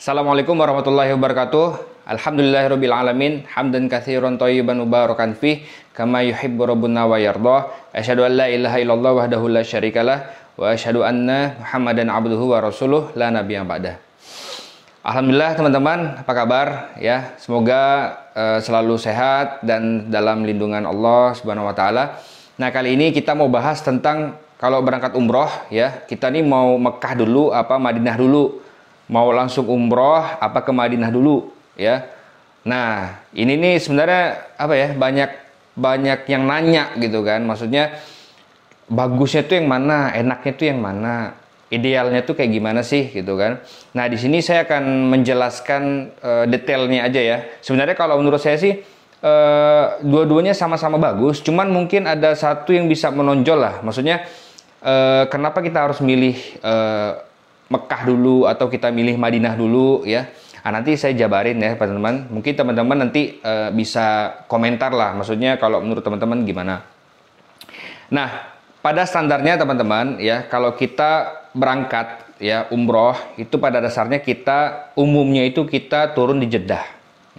Assalamualaikum warahmatullahi wabarakatuh. Alhamdulillahirabbil alamin, hamdan katsiran thayyiban mubarakan fih, kama yuhibbu rabbuna wa yardah. Asyhadu an la ilaha illallah wahdahu la syarikalah wa asyhadu anna Muhammadan abduhu wa rasuluh la nabiyya ba'dah. Alhamdulillah teman-teman, apa kabar ya? Semoga selalu sehat dan dalam lindungan Allah Subhanahu wa taala. Nah, kali ini kita mau bahas tentang kalau berangkat umroh ya, kita nih mau Mekah dulu apa Madinah dulu? Mau langsung umroh apa ke Madinah dulu ya? Nah, ini nih sebenarnya apa ya, banyak yang nanya gitu kan, maksudnya bagusnya tuh yang mana, enaknya tuh yang mana, idealnya tuh kayak gimana sih gitu kan. Nah, di sini saya akan menjelaskan detailnya aja ya. Sebenarnya kalau menurut saya sih dua-duanya sama-sama bagus, cuman mungkin ada satu yang bisa menonjol lah, maksudnya kenapa kita harus milih Mekah dulu atau kita milih Madinah dulu ya. Nah, nanti saya jabarin ya teman-teman. Mungkin teman-teman nanti bisa komentar lah, maksudnya kalau menurut teman-teman gimana. Nah, pada standarnya teman-teman ya, kalau kita berangkat ya umroh itu pada dasarnya kita umumnya itu kita turun di Jeddah.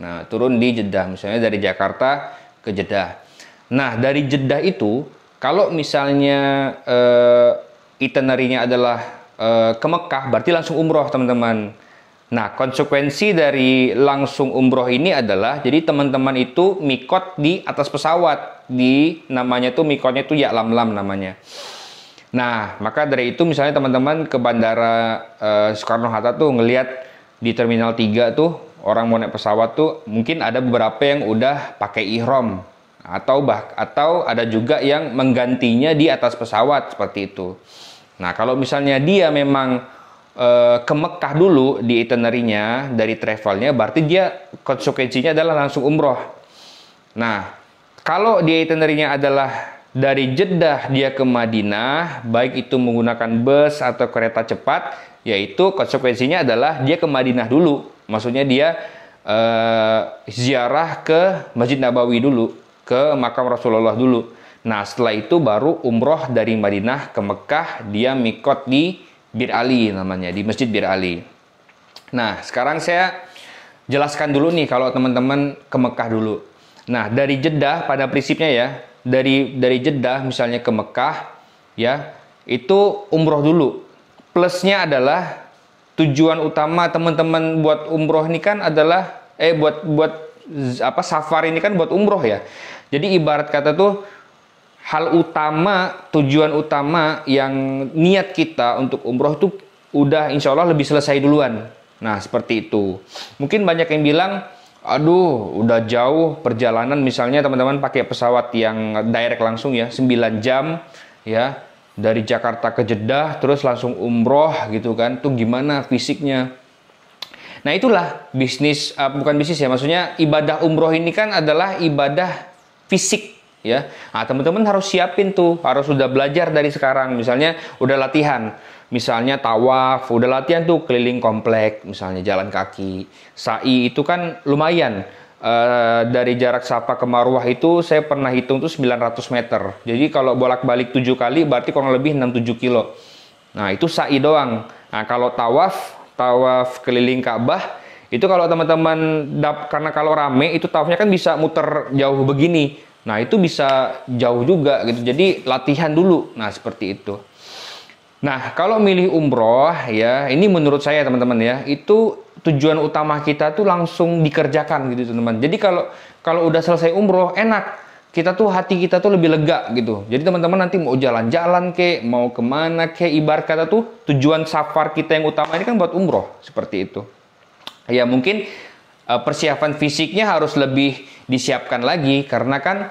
Nah, turun di Jeddah misalnya dari Jakarta ke Jeddah. Nah, dari Jeddah itu kalau misalnya itinerary-nya adalah ke Mekah, berarti langsung umroh teman-teman. Nah, konsekuensi dari langsung umroh ini adalah jadi teman-teman itu mikot di atas pesawat, di namanya tuh mikotnya tuh Ya'lamlam namanya. Nah, maka dari itu misalnya teman-teman ke bandara Soekarno-Hatta tuh ngelihat di Terminal 3 tuh orang mau naik pesawat tuh mungkin ada beberapa yang udah pakai ihram atau ada juga yang menggantinya di atas pesawat seperti itu. Nah, kalau misalnya dia memang ke Mekah dulu di itinerary-nya dari travelnya, berarti dia konsekuensinya adalah langsung umroh. Nah, kalau di itinerary-nya adalah dari Jeddah dia ke Madinah, baik itu menggunakan bus atau kereta cepat, yaitu konsekuensinya adalah dia ke Madinah dulu. Maksudnya dia ziarah ke Masjid Nabawi dulu, ke makam Rasulullah dulu. Nah, setelah itu baru umroh dari Madinah ke Mekah, dia mikot di Bir Ali namanya, di Masjid Bir Ali. Nah, sekarang saya jelaskan dulu nih kalau teman-teman ke Mekah dulu. Nah, dari Jeddah pada prinsipnya ya, dari Jeddah misalnya ke Mekah ya, itu umroh dulu. Plusnya adalah tujuan utama teman-teman buat umroh ini kan adalah buat safari ini kan buat umroh ya. Jadi ibarat kata tuh hal utama, tujuan utama yang niat kita untuk umroh itu udah insya Allah lebih selesai duluan. Nah, seperti itu. Mungkin banyak yang bilang, aduh udah jauh perjalanan, misalnya teman-teman pakai pesawat yang direct langsung ya, 9 jam ya, dari Jakarta ke Jeddah, terus langsung umroh gitu kan, tuh gimana fisiknya. Nah, itulah bukan bisnis ya, maksudnya ibadah umroh ini kan adalah ibadah fisik. Ya, nah teman-teman harus siapin tuh, harus sudah belajar dari sekarang. Misalnya udah latihan, misalnya tawaf, udah latihan tuh keliling komplek, misalnya jalan kaki. Sa'i itu kan lumayan. Dari jarak Safa ke Marwah itu saya pernah hitung tuh 900 meter. Jadi kalau bolak-balik 7 kali berarti kurang lebih 6-7 kilo. Nah, itu sa'i doang. Nah, kalau tawaf keliling Ka'bah itu kalau teman-teman karena kalau rame itu tawafnya kan bisa muter jauh begini. Nah, itu bisa jauh juga gitu. Jadi latihan dulu. Nah, seperti itu. Nah, kalau milih umroh ya, ini menurut saya teman-teman ya, itu tujuan utama kita tuh langsung dikerjakan gitu teman-teman. Jadi kalau udah selesai umroh enak. Kita tuh hati kita tuh lebih lega gitu. Jadi teman-teman nanti mau jalan-jalan kek, mau kemana kek, ibarat kata tuh tujuan safar kita yang utama ini kan buat umroh seperti itu. Ya mungkin persiapan fisiknya harus lebih disiapkan lagi karena kan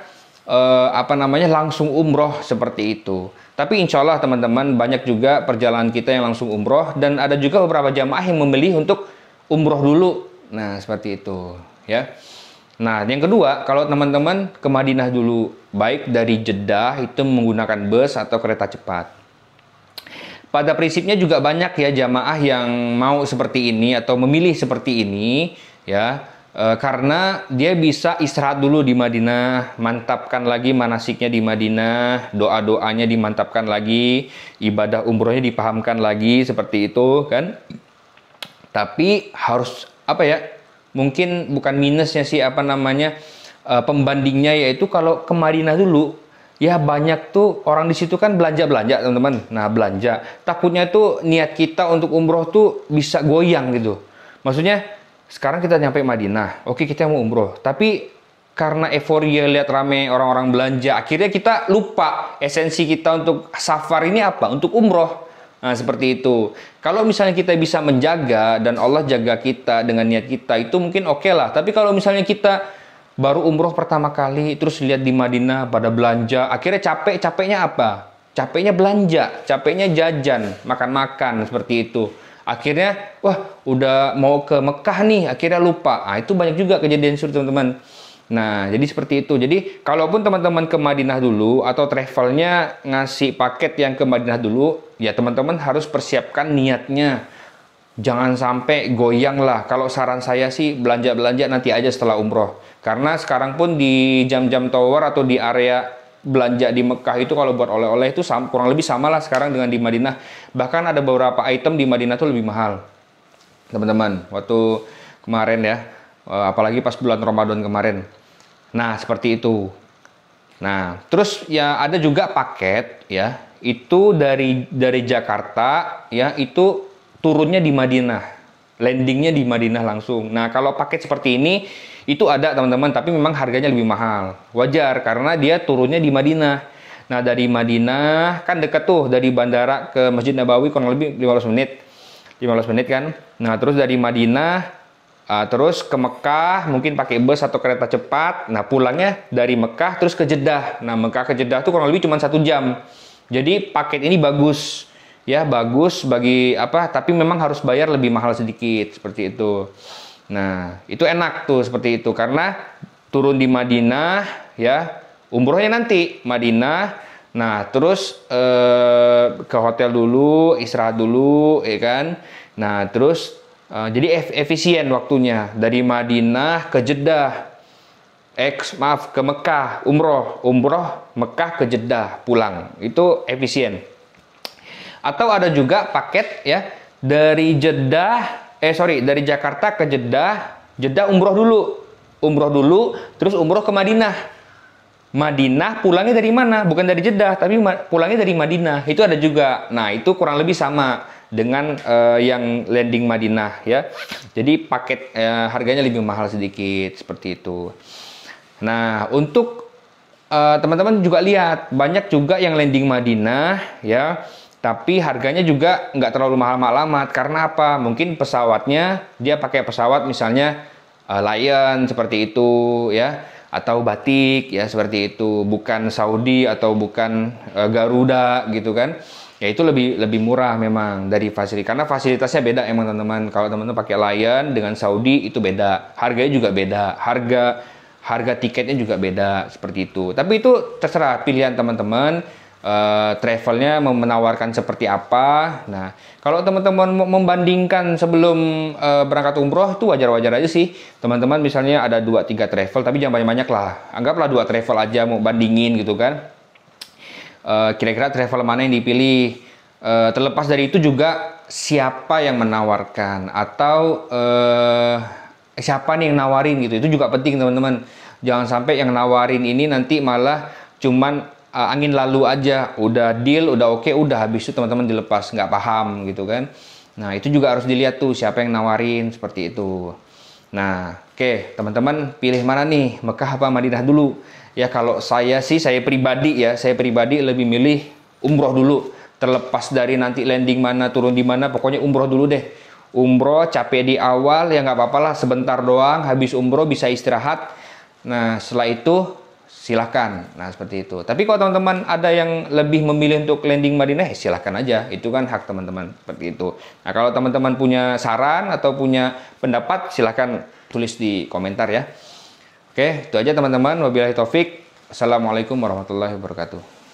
langsung umroh seperti itu. Tapi insya Allah teman-teman banyak juga perjalanan kita yang langsung umroh dan ada juga beberapa jamaah yang memilih untuk umroh dulu. Nah, seperti itu ya. Nah, yang kedua, kalau teman-teman ke Madinah dulu, baik dari Jeddah itu menggunakan bus atau kereta cepat. Pada prinsipnya juga banyak ya jamaah yang mau seperti ini atau memilih seperti ini ya, karena dia bisa istirahat dulu di Madinah, mantapkan lagi manasiknya di Madinah, doa-doanya dimantapkan lagi, ibadah umrohnya dipahamkan lagi seperti itu kan. Tapi harus apa ya? Mungkin bukan minusnya sih apa namanya pembandingnya, yaitu kalau ke Madinah dulu ya banyak tuh orang di situ kan belanja teman-teman. Nah belanja, takutnya tuh niat kita untuk umroh tuh bisa goyang gitu. Maksudnya sekarang kita nyampe Madinah, oke kita mau umroh, tapi karena euforia lihat rame orang-orang belanja, akhirnya kita lupa esensi kita untuk safar ini apa? Untuk umroh. Nah, seperti itu. Kalau misalnya kita bisa menjaga dan Allah jaga kita dengan niat kita, itu mungkin oke lah. Tapi kalau misalnya kita baru umroh pertama kali, terus lihat di Madinah pada belanja, akhirnya capeknya apa? Capeknya belanja, capeknya jajan, makan-makan, seperti itu. Akhirnya, wah udah mau ke Mekah nih, akhirnya lupa. Nah, itu banyak juga kejadian seperti teman-teman. Nah, jadi seperti itu. Jadi, kalaupun teman-teman ke Madinah dulu atau travelnya ngasih paket yang ke Madinah dulu, ya teman-teman harus persiapkan niatnya. Jangan sampai goyang lah. Kalau saran saya sih belanja-belanja nanti aja setelah umroh. Karena sekarang pun di jam-jam tower atau di area belanja di Mekah itu kalau buat oleh-oleh itu kurang lebih sama lah sekarang dengan di Madinah. Bahkan ada beberapa item di Madinah tuh lebih mahal. Teman-teman, waktu kemarin ya, apalagi pas bulan Ramadan kemarin. Nah, seperti itu. Nah, terus ya ada juga paket ya, itu dari Jakarta ya, itu turunnya di Madinah. Landingnya di Madinah langsung. Nah, kalau paket seperti ini itu ada teman-teman, tapi memang harganya lebih mahal. Wajar karena dia turunnya di Madinah. Nah, dari Madinah kan deket tuh, dari bandara ke Masjid Nabawi kurang lebih 15 menit. 15 menit kan. Nah, terus dari Madinah terus ke Mekah, mungkin pakai bus atau kereta cepat. Nah, pulangnya dari Mekah terus ke Jeddah. Nah, Mekah ke Jeddah tuh kurang lebih cuma 1 jam. Jadi paket ini bagus. Ya, bagus bagi apa, tapi memang harus bayar lebih mahal sedikit, seperti itu. Nah, itu enak tuh seperti itu karena turun di Madinah ya, umrohnya nanti Madinah. Nah, terus ke hotel dulu, istirahat dulu, ya kan. Nah, terus jadi efisien waktunya dari Madinah ke Jeddah. Ke Mekah, umroh Mekah ke Jeddah, pulang. Itu efisien. Atau ada juga paket ya dari dari Jakarta ke Jeddah umroh dulu, terus umroh ke Madinah. Madinah pulangnya dari mana? Bukan dari Jeddah, tapi pulangnya dari Madinah. Itu ada juga. Nah, itu kurang lebih sama dengan yang landing Madinah ya. Jadi paket harganya lebih mahal sedikit seperti itu. Nah, untuk teman-teman juga lihat banyak juga yang landing Madinah ya. Tapi harganya juga nggak terlalu mahal-mahal amat. Karena apa? Mungkin pesawatnya, dia pakai pesawat misalnya Lion seperti itu ya. Atau Batik ya seperti itu. Bukan Saudi atau bukan Garuda gitu kan. Ya itu lebih murah memang dari fasilitas. Karena fasilitasnya beda emang teman-teman. Kalau teman-teman pakai Lion dengan Saudi itu beda. Harganya juga beda. Harga tiketnya juga beda seperti itu. Tapi itu terserah pilihan teman-teman. Travelnya menawarkan seperti apa. Nah, kalau teman-teman membandingkan sebelum berangkat umroh itu wajar-wajar aja sih. Teman-teman misalnya ada 2-3 travel, tapi jangan banyak-banyak lah. Anggaplah 2 travel aja mau bandingin gitu kan. Kira-kira travel mana yang dipilih. Terlepas dari itu juga siapa yang menawarkan atau siapa nih yang nawarin gitu. Itu juga penting teman-teman. Jangan sampai yang nawarin ini nanti malah cuman angin lalu aja, udah deal, udah oke, udah habis itu teman-teman dilepas, nggak paham gitu kan. Nah, itu juga harus dilihat tuh siapa yang nawarin seperti itu. Nah, oke, teman-teman pilih mana nih, Mekah apa Madinah dulu? Ya kalau saya sih, saya pribadi lebih milih umroh dulu. Terlepas dari nanti landing mana, turun di mana, pokoknya umroh dulu deh. Umroh capek di awal ya nggak apa-apa lah, sebentar doang, habis umroh bisa istirahat. Nah, setelah itu silahkan. Nah, seperti itu. Tapi kalau teman-teman ada yang lebih memilih untuk landing Madinah, silahkan aja. Itu kan hak teman-teman. Seperti itu. Nah, kalau teman-teman punya saran atau punya pendapat, silahkan tulis di komentar ya. Oke, itu aja teman-teman. Wabillahi taufik. Assalamualaikum warahmatullahi wabarakatuh.